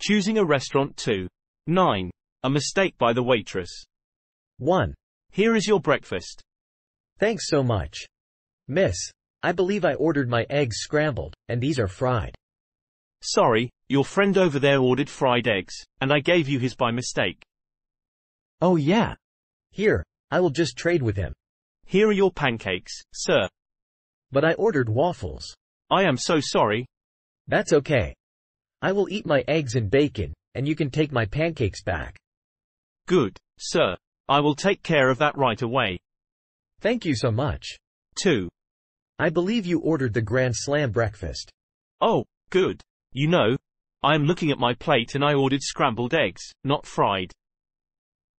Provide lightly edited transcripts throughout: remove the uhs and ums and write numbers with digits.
Choosing a restaurant 2. 9. A mistake by the waitress. 1. Here is your breakfast. Thanks so much. Miss, I believe I ordered my eggs scrambled, and these are fried. Sorry, your friend over there ordered fried eggs, and I gave you his by mistake. Oh yeah. Here, I will just trade with him. Here are your pancakes, sir. But I ordered waffles. I am so sorry. That's okay. I will eat my eggs and bacon, and you can take my pancakes back. Good, sir. I will take care of that right away. Thank you so much. 2. I believe you ordered the Grand Slam breakfast. Oh, good. You know, I am looking at my plate and I ordered scrambled eggs, not fried.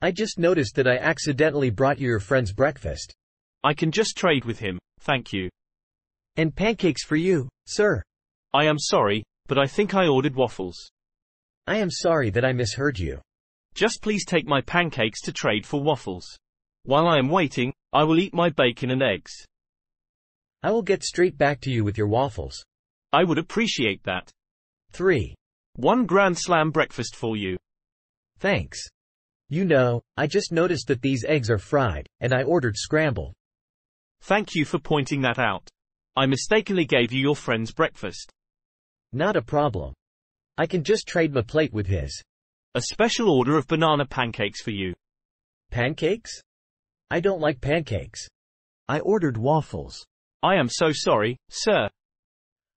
I just noticed that I accidentally brought you your friend's breakfast. I can just trade with him, thank you. And pancakes for you, sir. I am sorry, but I think I ordered waffles. I am sorry that I misheard you. Just please take my pancakes to trade for waffles. While I am waiting, I will eat my bacon and eggs. I will get straight back to you with your waffles. I would appreciate that. 3. 1 Grand Slam breakfast for you. Thanks. You know, I just noticed that these eggs are fried, and I ordered scrambled. Thank you for pointing that out. I mistakenly gave you your friend's breakfast. Not a problem. I can just trade my plate with his. A special order of banana pancakes for you. Pancakes? I don't like pancakes. I ordered waffles. I am so sorry, sir.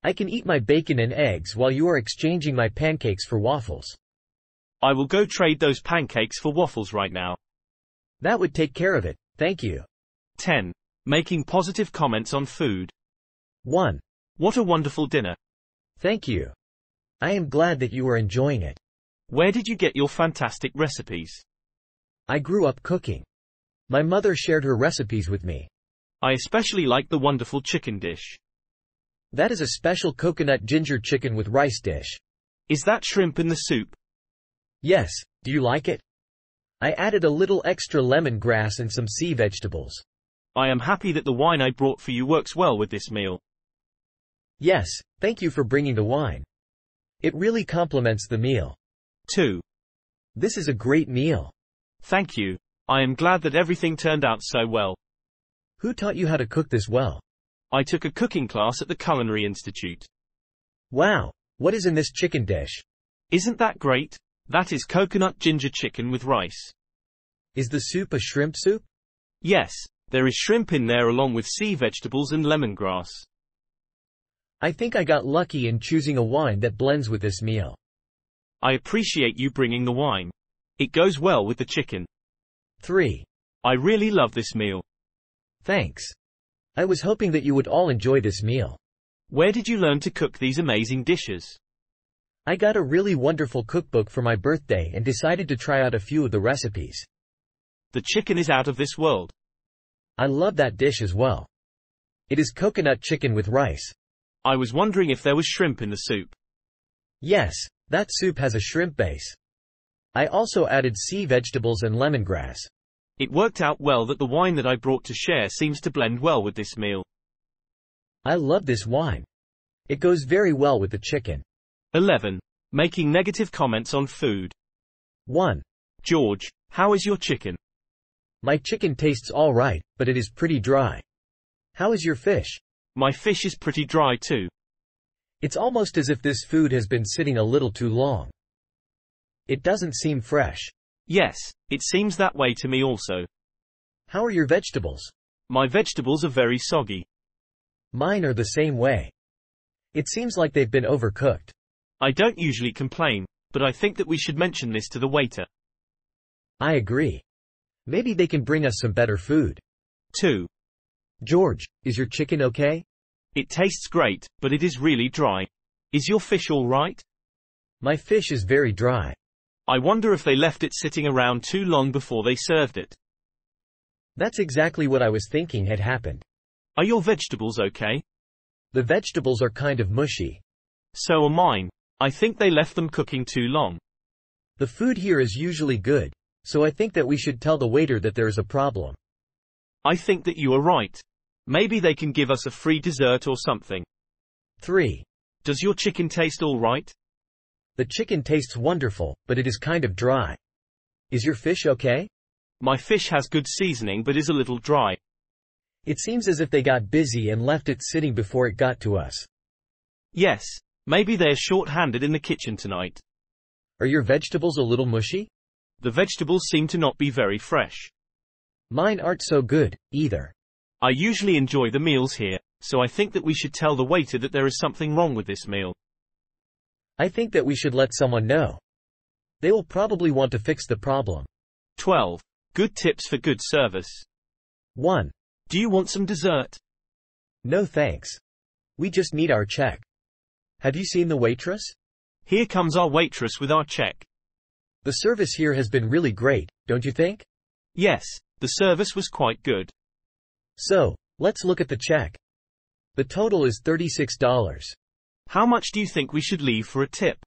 I can eat my bacon and eggs while you are exchanging my pancakes for waffles. I will go trade those pancakes for waffles right now. That would take care of it, thank you. 10. Making positive comments on food. 1. What a wonderful dinner. Thank you. I am glad that you are enjoying it. Where did you get your fantastic recipes? I grew up cooking. My mother shared her recipes with me. I especially like the wonderful chicken dish. That is a special coconut ginger chicken with rice dish. Is that shrimp in the soup? Yes, do you like it? I added a little extra lemongrass and some sea vegetables. I am happy that the wine I brought for you works well with this meal. Yes, thank you for bringing the wine. It really complements the meal. 2. This is a great meal. Thank you. I am glad that everything turned out so well. Who taught you how to cook this well? I took a cooking class at the Culinary Institute. Wow, what is in this chicken dish? Isn't that great? That is coconut ginger chicken with rice. Is the soup a shrimp soup? Yes, there is shrimp in there along with sea vegetables and lemongrass. I think I got lucky in choosing a wine that blends with this meal. I appreciate you bringing the wine. It goes well with the chicken. 3. I really love this meal. Thanks. I was hoping that you would all enjoy this meal. Where did you learn to cook these amazing dishes? I got a really wonderful cookbook for my birthday and decided to try out a few of the recipes. The chicken is out of this world. I love that dish as well. It is coconut chicken with rice. I was wondering if there was shrimp in the soup. Yes, that soup has a shrimp base. I also added sea vegetables and lemongrass. It worked out well that the wine that I brought to share seems to blend well with this meal. I love this wine. It goes very well with the chicken. 11. Making negative comments on food. 1. George, how is your chicken? My chicken tastes all right, but it is pretty dry. How is your fish? My fish is pretty dry too. It's almost as if this food has been sitting a little too long. It doesn't seem fresh. Yes, it seems that way to me also. How are your vegetables? My vegetables are very soggy. Mine are the same way. It seems like they've been overcooked. I don't usually complain, but I think that we should mention this to the waiter. I agree. Maybe they can bring us some better food. 2. George, is your chicken okay? It tastes great, but it is really dry. Is your fish all right? My fish is very dry. I wonder if they left it sitting around too long before they served it. That's exactly what I was thinking had happened. Are your vegetables okay? The vegetables are kind of mushy. So are mine. I think they left them cooking too long. The food here is usually good, so I think that we should tell the waiter that there is a problem. I think that you are right. Maybe they can give us a free dessert or something. 3. Does your chicken taste all right? The chicken tastes wonderful, but it is kind of dry. Is your fish okay? My fish has good seasoning but is a little dry. It seems as if they got busy and left it sitting before it got to us. Yes, maybe they're short-handed in the kitchen tonight. Are your vegetables a little mushy? The vegetables seem to not be very fresh. Mine aren't so good, either. I usually enjoy the meals here, so I think that we should tell the waiter that there is something wrong with this meal. I think that we should let someone know. They will probably want to fix the problem. 12. Good tips for good service. 1. Do you want some dessert? No thanks. We just need our check. Have you seen the waitress? Here comes our waitress with our check. The service here has been really great, don't you think? Yes, the service was quite good. So, let's look at the check. The total is $36. How much do you think we should leave for a tip?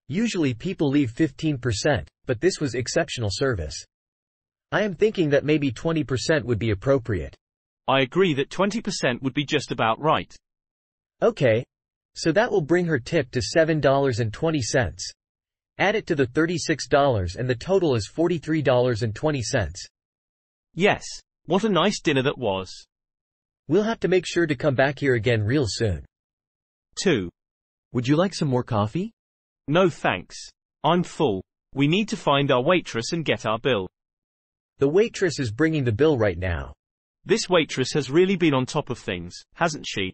Usually people leave 15%, but this was exceptional service. I am thinking that maybe 20% would be appropriate. I agree that 20% would be just about right. Okay. So that will bring her tip to $7.20. Add it to the $36 and the total is $43.20. Yes, what a nice dinner that was. We'll have to make sure to come back here again real soon. 2. Would you like some more coffee? No thanks. I'm full. We need to find our waitress and get our bill. The waitress is bringing the bill right now. This waitress has really been on top of things, hasn't she?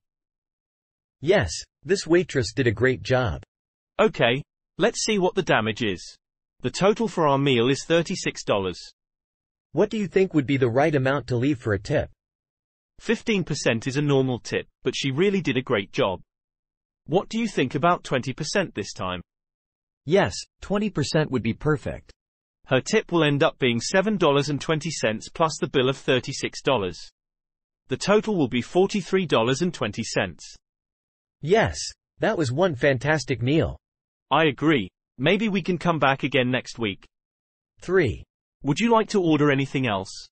Yes, this waitress did a great job. Okay, let's see what the damage is. The total for our meal is $36. What do you think would be the right amount to leave for a tip? 15% is a normal tip, but she really did a great job. What do you think about 20% this time? Yes, 20% would be perfect. Her tip will end up being $7.20 plus the bill of $36. The total will be $43.20. Yes, that was one fantastic meal. I agree. Maybe we can come back again next week. 3. Would you like to order anything else?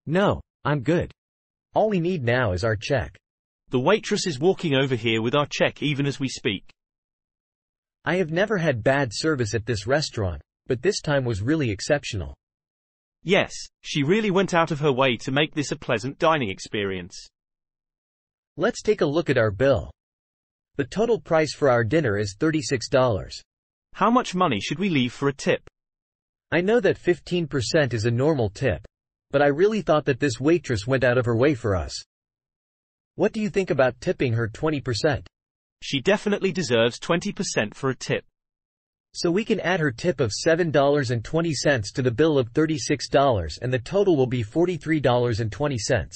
No, I'm good. All we need now is our check. The waitress is walking over here with our check even as we speak. I have never had bad service at this restaurant, but this time was really exceptional. Yes, she really went out of her way to make this a pleasant dining experience. Let's take a look at our bill. The total price for our dinner is $36. How much money should we leave for a tip? I know that 15% is a normal tip, but I really thought that this waitress went out of her way for us. What do you think about tipping her 20%? She definitely deserves 20% for a tip. So we can add her tip of $7.20 to the bill of $36 and the total will be $43.20.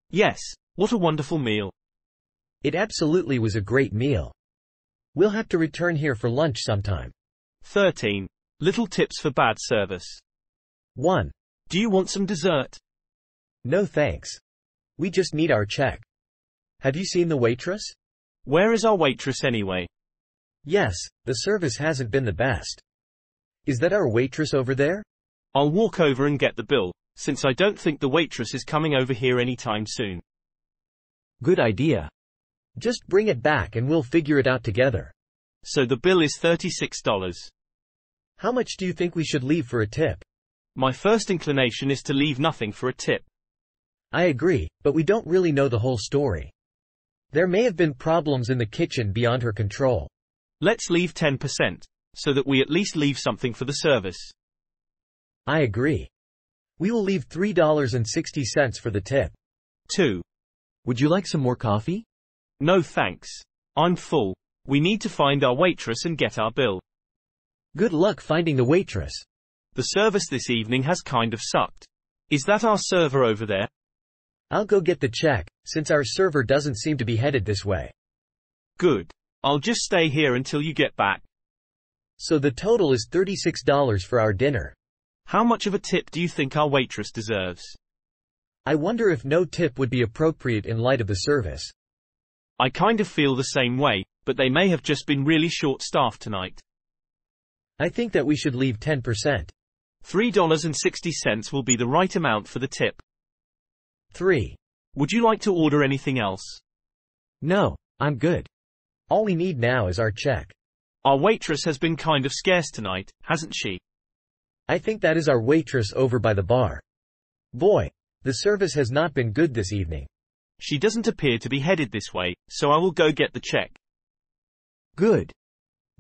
Yes, what a wonderful meal. It absolutely was a great meal. We'll have to return here for lunch sometime. 13. Little tips for bad service. 1. Do you want some dessert? No thanks. We just need our check. Have you seen the waitress? Where is our waitress anyway? Yes, the service hasn't been the best. Is that our waitress over there? I'll walk over and get the bill, since I don't think the waitress is coming over here anytime soon. Good idea. Just bring it back and we'll figure it out together. So the bill is $36. How much do you think we should leave for a tip? My first inclination is to leave nothing for a tip. I agree, but we don't really know the whole story. There may have been problems in the kitchen beyond her control. Let's leave 10%, so that we at least leave something for the service. I agree. We will leave $3.60 for the tip. 2. Would you like some more coffee? No thanks. I'm full. We need to find our waitress and get our bill. Good luck finding the waitress. The service this evening has kind of sucked. Is that our server over there? I'll go get the check, since our server doesn't seem to be headed this way. Good. I'll just stay here until you get back. So the total is $36 for our dinner. How much of a tip do you think our waitress deserves? I wonder if no tip would be appropriate in light of the service. I kind of feel the same way, but they may have just been really short-staffed tonight. I think that we should leave 10%. $3.60 will be the right amount for the tip. 3. Would you like to order anything else? No, I'm good. All we need now is our check. Our waitress has been kind of scarce tonight, hasn't she? I think that is our waitress over by the bar. Boy, the service has not been good this evening. She doesn't appear to be headed this way, so I will go get the check. Good.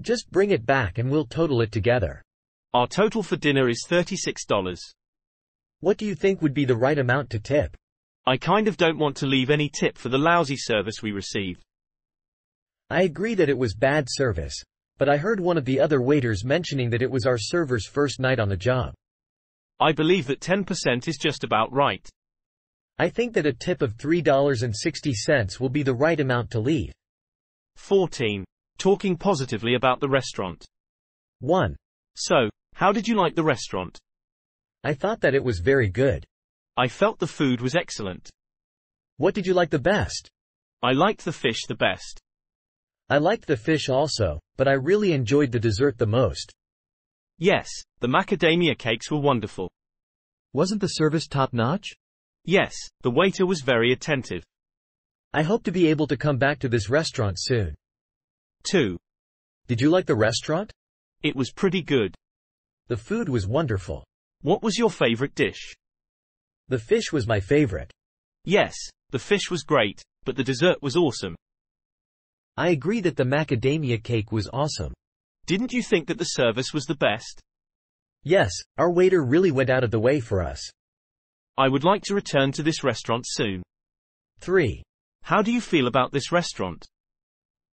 Just bring it back and we'll total it together. Our total for dinner is $36. What do you think would be the right amount to tip? I kind of don't want to leave any tip for the lousy service we received. I agree that it was bad service, but I heard one of the other waiters mentioning that it was our server's first night on the job. I believe that 10% is just about right. I think that a tip of $3.60 will be the right amount to leave. 14. Talking positively about the restaurant. 1. So, how did you like the restaurant? I thought that it was very good. I felt the food was excellent. What did you like the best? I liked the fish the best. I liked the fish also, but I really enjoyed the dessert the most. Yes, the macadamia cakes were wonderful. Wasn't the service top-notch? Yes, the waiter was very attentive. I hope to be able to come back to this restaurant soon. 2. Did you like the restaurant? It was pretty good. The food was wonderful. What was your favorite dish? The fish was my favorite. Yes, the fish was great, but the dessert was awesome. I agree that the macadamia cake was awesome. Didn't you think that the service was the best? Yes, our waiter really went out of the way for us. I would like to return to this restaurant soon. 3. How do you feel about this restaurant?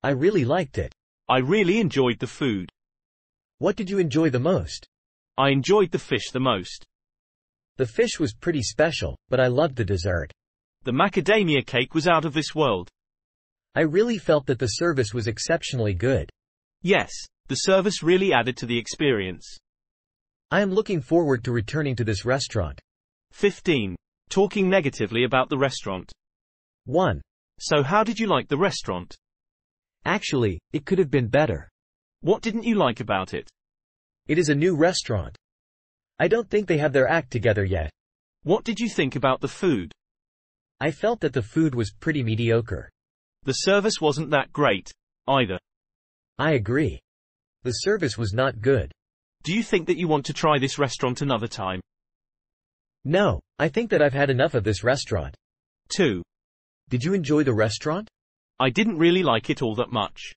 I really liked it. I really enjoyed the food. What did you enjoy the most? I enjoyed the fish the most. The fish was pretty special, but I loved the dessert. The macadamia cake was out of this world. I really felt that the service was exceptionally good. Yes, the service really added to the experience. I am looking forward to returning to this restaurant. 15. Talking negatively about the restaurant. 1. So how did you like the restaurant? Actually, it could have been better. What didn't you like about it? It is a new restaurant. I don't think they have their act together yet. What did you think about the food? I felt that the food was pretty mediocre. The service wasn't that great, either. I agree. The service was not good. Do you think that you want to try this restaurant another time? No, I think that I've had enough of this restaurant. 2. Did you enjoy the restaurant? I didn't really like it all that much.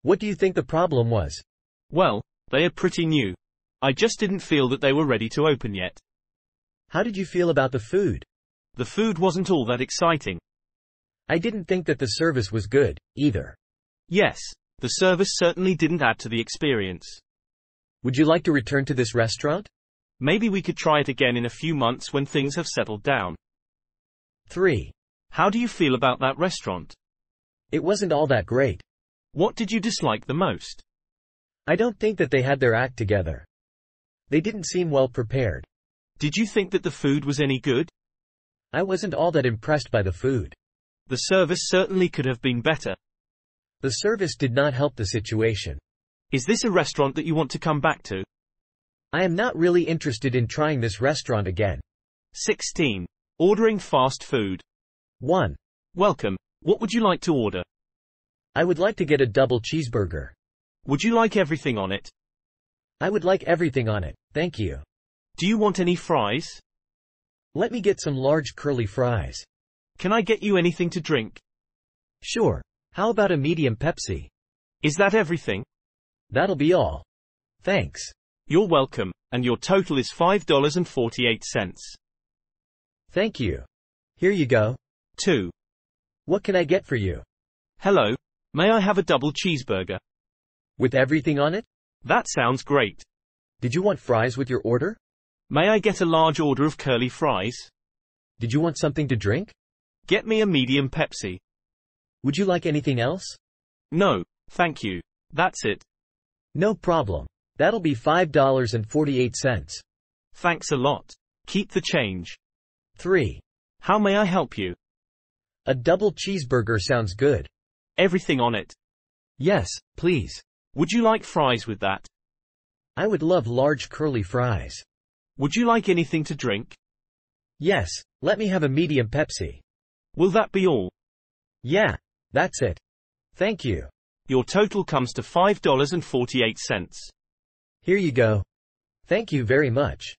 What do you think the problem was? Well, they are pretty new. I just didn't feel that they were ready to open yet. How did you feel about the food? The food wasn't all that exciting. I didn't think that the service was good, either. Yes, the service certainly didn't add to the experience. Would you like to return to this restaurant? Maybe we could try it again in a few months when things have settled down. 3. How do you feel about that restaurant? It wasn't all that great. What did you dislike the most? I don't think that they had their act together. They didn't seem well prepared. Did you think that the food was any good? I wasn't all that impressed by the food. The service certainly could have been better. The service did not help the situation. Is this a restaurant that you want to come back to? I am not really interested in trying this restaurant again. 16. Ordering fast food. 1. Welcome. What would you like to order? I would like to get a double cheeseburger. Would you like everything on it? I would like everything on it, thank you. Do you want any fries? Let me get some large curly fries. Can I get you anything to drink? Sure. How about a medium Pepsi? Is that everything? That'll be all. Thanks. You're welcome, and your total is $5.48. Thank you. Here you go. 2. What can I get for you? Hello. May I have a double cheeseburger? With everything on it? That sounds great. Did you want fries with your order? May I get a large order of curly fries? Did you want something to drink? Get me a medium Pepsi. Would you like anything else? No, thank you. That's it. No problem. That'll be $5.48. Thanks a lot. Keep the change. 3. How may I help you? A double cheeseburger sounds good. Everything on it. Yes, please. Would you like fries with that? I would love large curly fries. Would you like anything to drink? Yes, let me have a medium Pepsi. Will that be all? Yeah, that's it. Thank you. Your total comes to $5.48. Here you go. Thank you very much.